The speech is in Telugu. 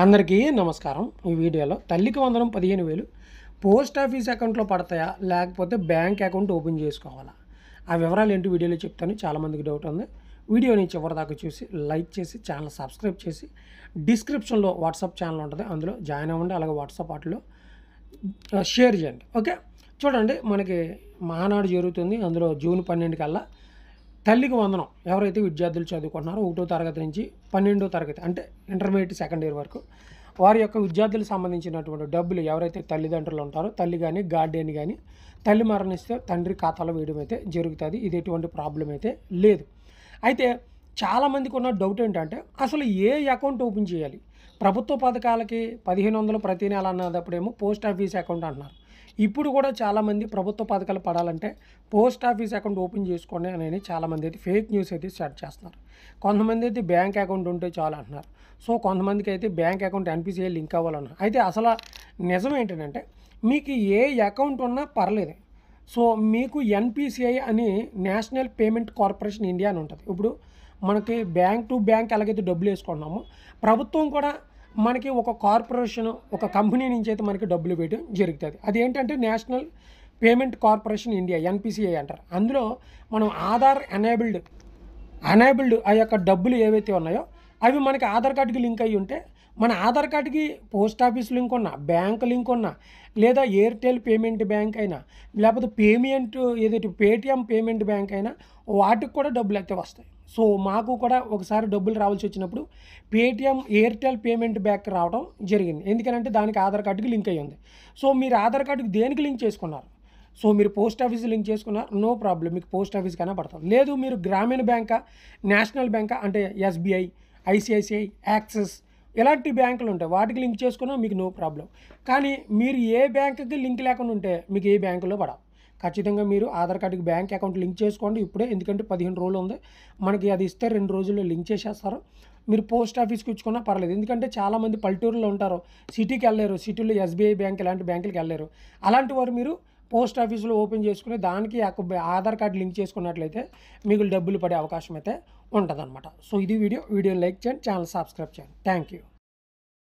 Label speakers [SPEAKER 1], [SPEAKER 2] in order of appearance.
[SPEAKER 1] అందరికీ నమస్కారం. ఈ వీడియోలో తల్లికి వందనం 15,000 పోస్ట్ ఆఫీస్ అకౌంట్లో పడతాయా లేకపోతే బ్యాంక్ అకౌంట్ ఓపెన్ చేసుకోవాలా? ఆ వివరాలు ఏంటి వీడియోలో చెప్తాను. చాలామందికి డౌట్ ఉంది. వీడియోని చివరిదాకా చూసి లైక్ చేసి ఛానల్ సబ్స్క్రైబ్ చేసి డిస్క్రిప్షన్లో వాట్సాప్ ఛానల్ ఉంటుంది, అందులో జాయిన్ అవ్వండి. అలాగే వాట్సాప్ వాటిలో షేర్ చేయండి. ఓకే, చూడండి, మనకి మహానాడు జరుగుతుంది. అందులో జూన్ 12 కల్లా తల్లికి వందనం ఎవరైతే విద్యార్థులు చదువుకుంటున్నారో 1వ తరగతి నుంచి 12వ తరగతి అంటే ఇంటర్మీడియట్ సెకండ్ ఇయర్ వరకు వారి యొక్క విద్యార్థులకు సంబంధించినటువంటి డబ్బులు ఎవరైతే తల్లిదండ్రులు ఉంటారో, తల్లి కానీ గార్డియన్ కానీ, తల్లి మరణిస్తే తండ్రి ఖాతాలో వేయడం అయితే జరుగుతుంది. ఇది ఎటువంటి ప్రాబ్లం అయితే లేదు. అయితే చాలామందికి ఉన్న డౌట్ ఏంటంటే అసలు ఏ అకౌంట్ ఓపెన్ చేయాలి? ప్రభుత్వ పథకాలకి 1500 ప్రతి నెల అన్నదప్పుడేమో పోస్ట్ ఆఫీస్ అకౌంట్ అంటున్నారు. ఇప్పుడు కూడా చాలామంది ప్రభుత్వ పథకాలు పడాలంటే పోస్ట్ ఆఫీస్ అకౌంట్ ఓపెన్ చేసుకోండి అని చాలామంది అయితే ఫేక్ న్యూస్ అయితే స్టార్ట్ చేస్తున్నారు. కొంతమంది అయితే బ్యాంక్ అకౌంట్ ఉంటే చాలు అంటున్నారు. సో కొంతమందికి అయితే బ్యాంక్ అకౌంట్ ఎన్పిసిఐ లింక్ అవ్వాలన్నారు. అయితే అసలు నిజం ఏంటంటే మీకు ఏ అకౌంట్ ఉన్నా పర్లేదు. సో మీకు ఎన్పిసిఐ అని నేషనల్ పేమెంట్ కార్పొరేషన్ ఇండియా అని ఉంటుంది. ఇప్పుడు మనకి బ్యాంక్ టు బ్యాంక్ ఎలాగైతే డబ్బులు వేసుకుంటున్నామో, ప్రభుత్వం కూడా మనకి ఒక కార్పొరేషన్, ఒక కంపెనీ నుంచి అయితే మనకి డబ్బులు వేయడం జరుగుతుంది. అది ఏంటంటే national payment corporation India, NPCI అంటారు. అందులో మనం ఆధార్ ఎనేబుల్డ్ ఆ యొక్క డబ్బులు ఏవైతే ఉన్నాయో అవి మనకి ఆధార్ కార్డుకి లింక్ అయ్యి ఉంటే, మన ఆధార్ కార్డుకి పోస్ట్ ఆఫీస్ లింక్ ఉన్నా, బ్యాంక్ లింక్ ఉన్నా, లేదా ఎయిర్టెల్ పేమెంట్ బ్యాంక్ అయినా, లేకపోతే ఏదైతే పేటిఎం పేమెంట్ బ్యాంక్ అయినా వాటికి కూడా డబ్బులు అయితే వస్తాయి. సో మాకు కూడా ఒకసారి డబ్బులు రావాల్సి వచ్చినప్పుడు పేటిఎం ఎయిర్టెల్ పేమెంట్ బ్యాంక్ రావడం జరిగింది. ఎందుకంటే దానికి ఆధార్ కార్డుకి లింక్ అయ్యి ఉంది. సో మీరు ఆధార్ కార్డుకి దేనికి లింక్ చేసుకున్నారు? సో మీరు పోస్ట్ ఆఫీస్ లింక్ చేసుకున్నారు, నో ప్రాబ్లం, మీకు పోస్ట్ ఆఫీస్ కన్నా పడుతుంది. లేదు మీరు గ్రామీణ బ్యాంకా, నేషనల్ బ్యాంకా అంటే ఎస్బీఐ, ఐసిఐసిఐ, యాక్సిస్ ఇలాంటి బ్యాంకులు ఉంటాయి, వాటికి లింక్ చేసుకున్నా మీకు నో ప్రాబ్లం. కానీ మీరు ఏ బ్యాంకుకి లింక్ లేకుండా ఉంటే మీకు ఏ బ్యాంకులో పడవు. ఖచ్చితంగా మీరు ఆధార్ కార్డుకి బ్యాంక్ అకౌంట్ లింక్ చేసుకోండి ఇప్పుడే. ఎందుకంటే 15 రోజులు ఉంది మనకి, అది ఇస్తే 2 రోజుల్లో లింక్ చేసేస్తారు. మీరు పోస్ట్ ఆఫీస్కి ఇచ్చుకున్నా పర్లేదు. ఎందుకంటే చాలామంది పల్లెటూరులో ఉంటారు, సిటీకి వెళ్ళలేరు, సిటీలో ఎస్బీఐ బ్యాంక్ ఇలాంటి బ్యాంకులకి వెళ్ళలేరు. అలాంటి వారు మీరు పోస్ట్ ఆఫీస్లో ఓపెన్ చేసుకుని దానికి ఆధార్ కార్డు లింక్ చేసుకున్నట్లయితే మీకు డబ్బులు పడే అవకాశం అయితే ఉంటుందన్నమాట. సో ఇది వీడియోని లైక్ చేయండి, ఛానల్ సబ్స్క్రైబ్ చేయండి. Thank you.